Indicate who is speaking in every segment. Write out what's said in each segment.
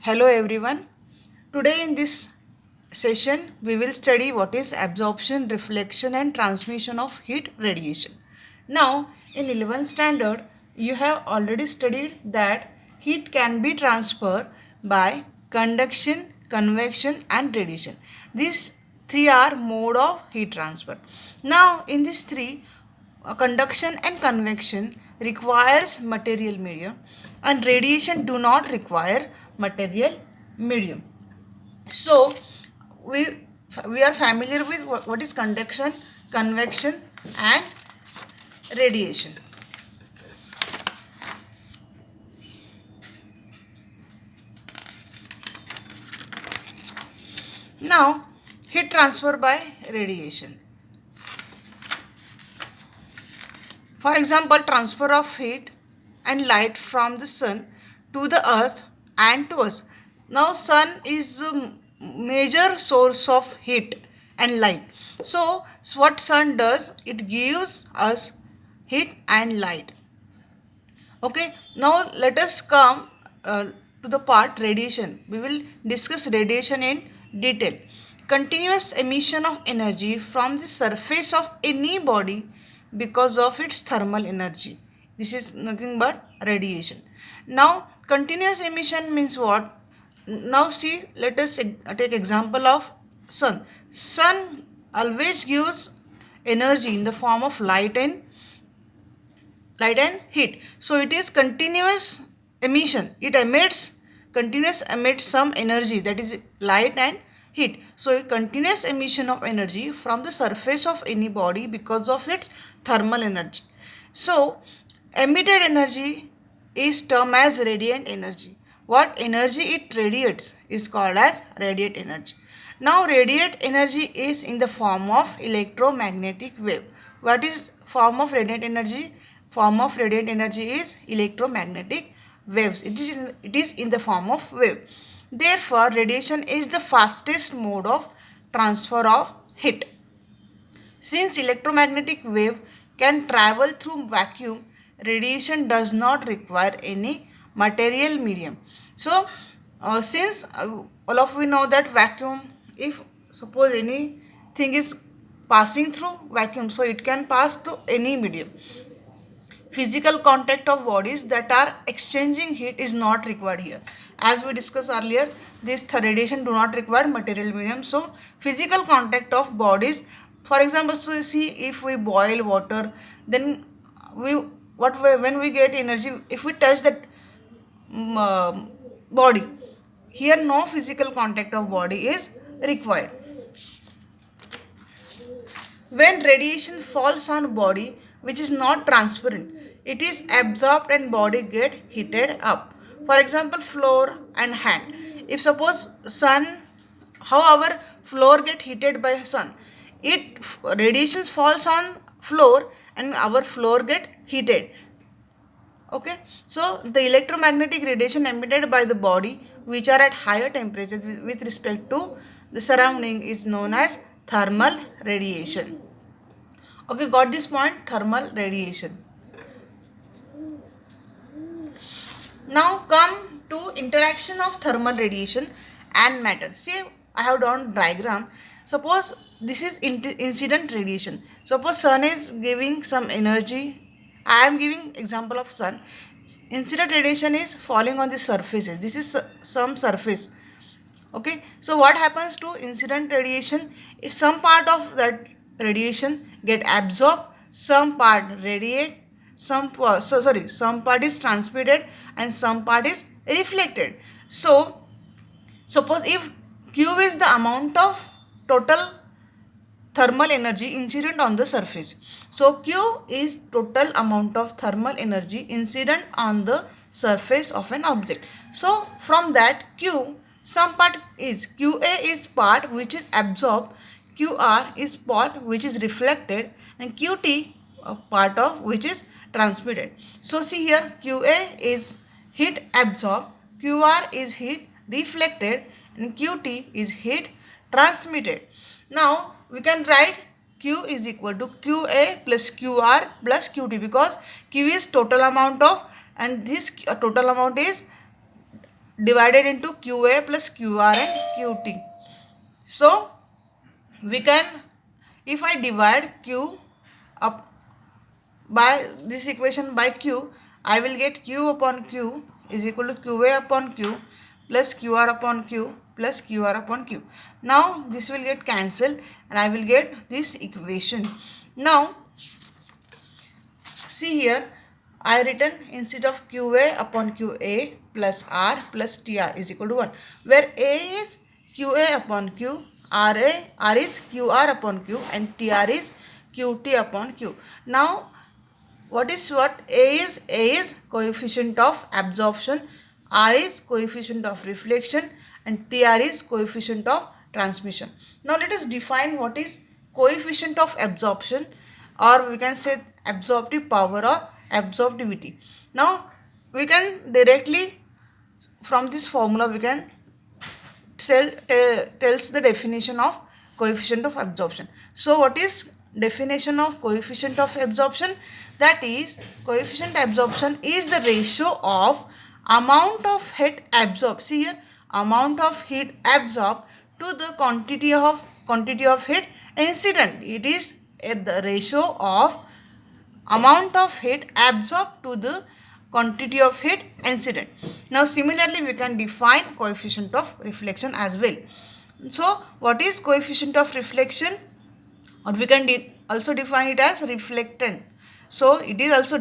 Speaker 1: Hello everyone. Today in this session we will study what is absorption, reflection and transmission of heat radiation. Now in 11th standard you have already studied that heat can be transferred by conduction, convection and radiation. These three are mode of heat transfer. Now in these three conduction and convection requires material medium and radiation do not require material medium. So we we are familiar with what is conduction, convection and radiation. Now heat transfer by radiation. For example, transfer of heat and light from the sun to the earth and to us. Now sun is a major source of heat and light. So what sun does, it gives us heat and light. Okay, now let us come to the part radiation. We will discuss radiation in detail. Continuous emission of energy from the surface of any body because of its thermal energy. This is nothing but radiation. Now, continuous emission means what? Now see, let us take example of sun. Sun always gives energy in the form of light and heat. So it is continuous emission. It emits some energy, that is light and heat. So it continuous emission of energy from the surface of any body because of its thermal energy. So emitted energy is termed as radiant energy. What energy it radiates is called as radiant energy. Now radiant energy is in the form of electromagnetic wave. What is form of radiant energy? Form of radiant energy is electromagnetic waves. It is in the form of wave. Therefore, radiation is the fastest mode of transfer of heat. Since electromagnetic wave can travel through vacuum, radiation does not require any material medium. So, since all of we know that vacuum, if suppose anything is passing through vacuum, so it can pass to any medium. Physical contact of bodies that are exchanging heat is not required here. As we discussed earlier, this radiation do not require material medium. So physical contact of bodies, for example, so see, if we boil water, then when we get energy, if we touch that body, here no physical contact of body is required. When radiation falls on body which is not transparent, it is absorbed and body get heated up. For example, floor and hand. If suppose sun, how our floor get heated by sun? It radiations falls on floor and our floor get heated. Okay, so the electromagnetic radiation emitted by the body which are at higher temperature with respect to the surrounding is known as thermal radiation. Okay, got this point? Thermal radiation. Now come to interaction of thermal radiation and matter. See, I have drawn diagram. Suppose this is incident radiation. Suppose sun is giving some energy. I am giving example of sun. Incident radiation is falling on the surfaces. This is some surface. Okay, so what happens to incident radiation? If some part of that radiation get absorbed, some part radiate, some part is transmitted and some part is reflected. So suppose if Q is the amount of total thermal energy incident on the surface. So Q is total amount of thermal energy incident on the surface of an object. So from that Q, some part is QA is part which is absorbed, QR is part which is reflected and QT a part of which is transmitted. So see here, QA is heat absorbed, QR is heat reflected and QT is heat transmitted. Now we can write Q is equal to QA plus QR plus QT, because Q is total amount of and this total amount is divided into QA plus QR and QT. So we can, if I divide Q up by this equation by Q, I will get Q upon Q is equal to QA upon Q plus QR upon Q plus QR upon Q. Now this will get cancelled and I will get this equation. Now see here, I written instead of QA upon QA plus R plus TR is equal to 1, where A is QA upon Q, R is QR upon Q and TR is QT upon Q. Now what A is? A is coefficient of absorption, R is coefficient of reflection and TR is coefficient of transmission. Now let us define what is coefficient of absorption, or we can say absorptive power or absorptivity. Now we can directly from this formula we can tells the definition of coefficient of absorption. So what is definition of coefficient of absorption? That is, coefficient absorption is the ratio of amount of heat absorbed. See here, amount of heat absorbed to the quantity of heat incident. It is the ratio of amount of heat absorbed to the quantity of heat incident. Now similarly we can define coefficient of reflection as well. So what is coefficient of reflection? Or we can also define it as reflectant. So it is also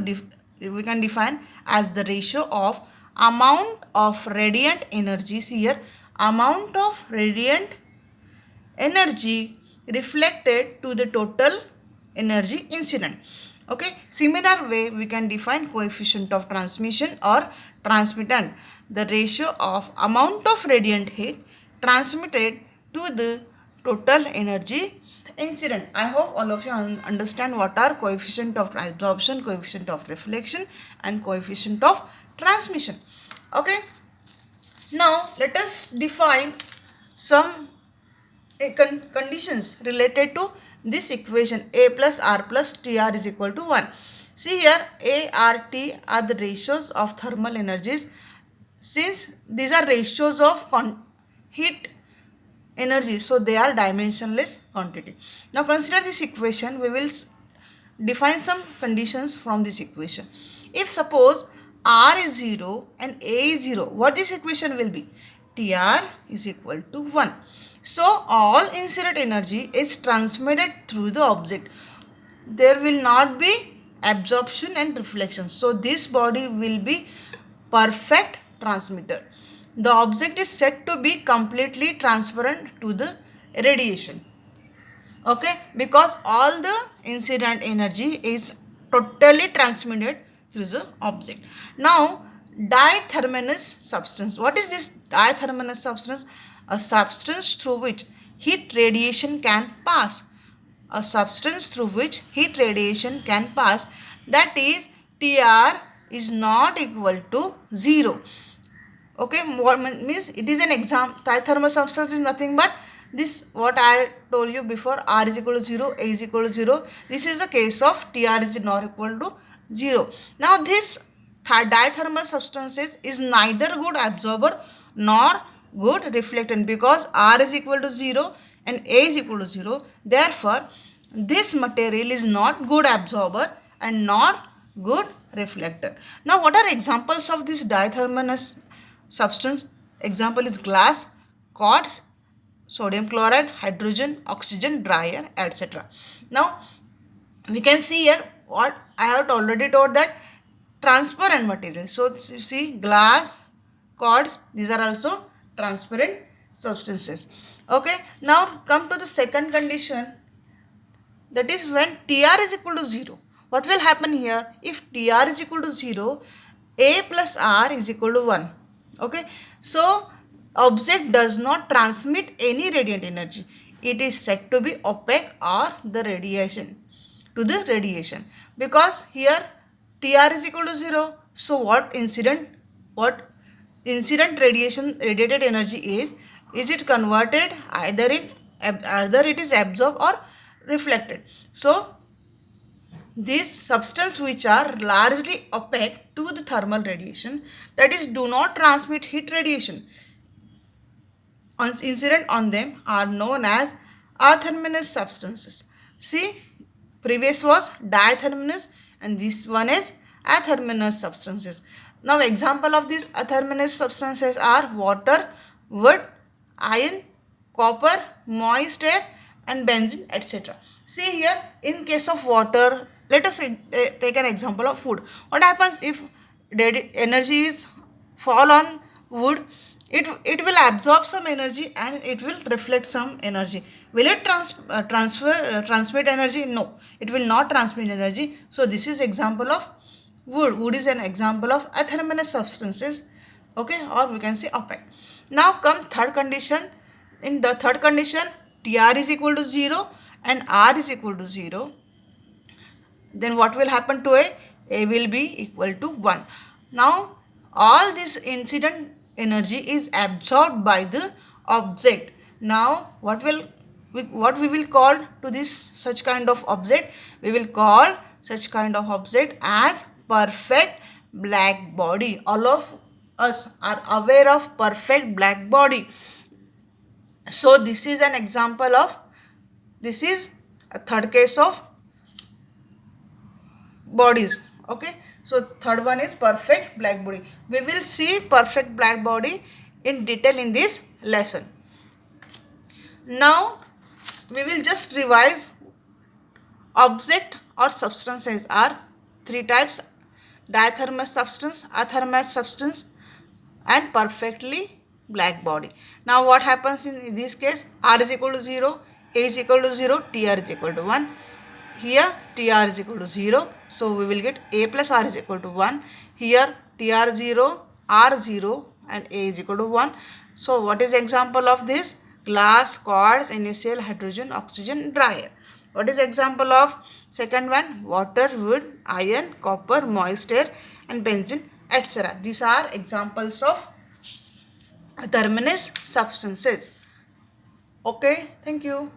Speaker 1: we can define as the ratio of amount of radiant energy. See here, amount of radiant energy reflected to the total energy incident. Okay, similar way we can define coefficient of transmission or transmittant, the ratio of amount of radiant heat transmitted to the total energy incident. I hope all of you understand what are coefficient of absorption, coefficient of reflection and coefficient of transmission. Okay, now let us define some conditions related to this equation A plus R plus TR is equal to 1. See here, A, R, T are the ratios of thermal energies. Since these are ratios of heat energy, so they are dimensionless quantity. Now consider this equation. We will define some conditions from this equation. If suppose R is 0 and A is 0, what this equation will be? TR is equal to 1. So all incident energy is transmitted through the object. There will not be absorption and reflection. So this body will be perfect transmitter. The object is said to be completely transparent to the radiation. Okay, because all the incident energy is totally transmitted through the object. Now ditherminous substance. What is this ditherminous substance? A substance through which heat radiation can pass. A substance through which heat radiation can pass. That is, TR is not equal to 0. Okay, what means it is an example. Dithermal substance is nothing but this, what I told you before, R is equal to 0, A is equal to 0. This is the case of TR is not equal to 0. Now this dithermal substances is neither good absorber nor good reflectant, because R is equal to 0 and A is equal to 0. Therefore, this material is not good absorber and not good reflector. Now, what are examples of this ditherminous substance? Example is glass, quartz, sodium chloride, hydrogen, oxygen, dry air, etc. Now, we can see here what I have already told, that transparent material. So, you see glass, quartz, these are also transparent substances. Okay, now come to the second condition, that is when TR is equal to 0. What will happen here? If TR is equal to 0, A plus R is equal to 1. Okay, so object does not transmit any radiant energy. It is said to be opaque or the radiation to the radiation, because here TR is equal to 0. So what incident radiated energy is it converted either it is absorbed or reflected. So these substances which are largely opaque to the thermal radiation, that is do not transmit heat radiation incident on them, are known as atherminous substances. See, previous was ditherminous and this one is atherminous substances. Now example of these atherminous substances are water, wood, iron, copper, moist air and benzene, etc. See here, in case of water, let us take an example of food. What happens if energy is fall on wood? It will absorb some energy and it will reflect some energy. Will it transmit energy? No, it will not transmit energy. So this is example of wood. Wood is an example of atherminous substances, okay, or we can say opaque. Now come third condition. In the third condition, Tr is equal to 0 and R is equal to 0. Then what will happen to A? A will be equal to 1. Now all this incident energy is absorbed by the object. Now what we will call to this such kind of object? We will call such kind of object as perfect black body. All of us are aware of perfect black body. So this is an example of, this is a third case of bodies, okay. So third one is perfect black body. We will see perfect black body in detail in this lesson. Now we will just revise. Object or substances are three types: dithermous substance, athermous substance and perfectly black body. Now what happens in this case? R is equal to 0, A is equal to 0, Tr is equal to 1. Here Tr is equal to 0, so we will get A plus R is equal to 1. Here Tr 0, R 0 and A is equal to 1. So what is example of this? Glass, quartz, NaCl, hydrogen, oxygen, dry air. What is example of second one? Water, wood, iron, copper, moist air and benzene, etc. These are examples of terminus substances. Okay, thank you.